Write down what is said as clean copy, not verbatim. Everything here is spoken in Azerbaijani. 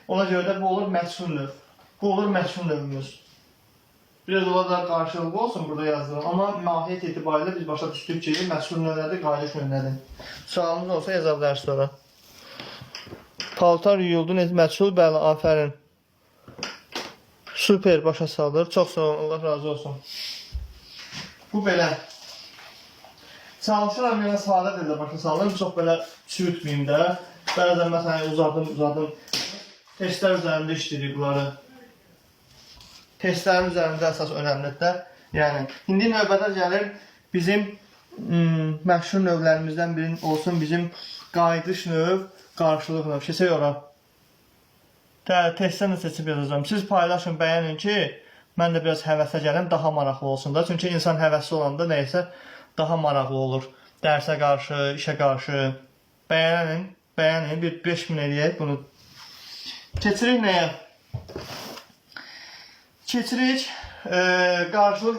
Ona görə də bu olur məchul növ. Bu olur məchul növümüz. Biraz ola da qarşılıqlı olsun burada yazdığım. Amma mahiyyət etibarilə biz başa düşdük ki, məchul növ nədir, qayılış növ nədir. Sualımız olsa yaza bilərsiniz sonra. Paltar yuyuldu, məchul, bəli, afərin. Super, başa salır. Çox sağ olun, Allah razı olsun. Bu belə. Çalışıram, yenə sadə dildə başa salırım. Çox belə çürütməyim də. Bəzən məsələn uzadım. Testlər üzərində işləyirik bunları. Testlərin üzərində əsas önəmlidir. Yəni, indi növbədə gəlir bizim məşhur növlərimizdən birinin olsun bizim qayıdış növ, qarşılıq növ. Keçək ora. Testdən də seçib yazacağım. Siz paylaşın, bəyənin ki, mən də biraz həvəsə gəlim, daha maraqlı olsun da. Çünki insan həvəsli olanda nəysə daha maraqlı olur. Dərsə qarşı, işə qarşı. Bəyənin, bir 5000 eləyək bunu. Keçirik nəyə? Keçirik qarşılıq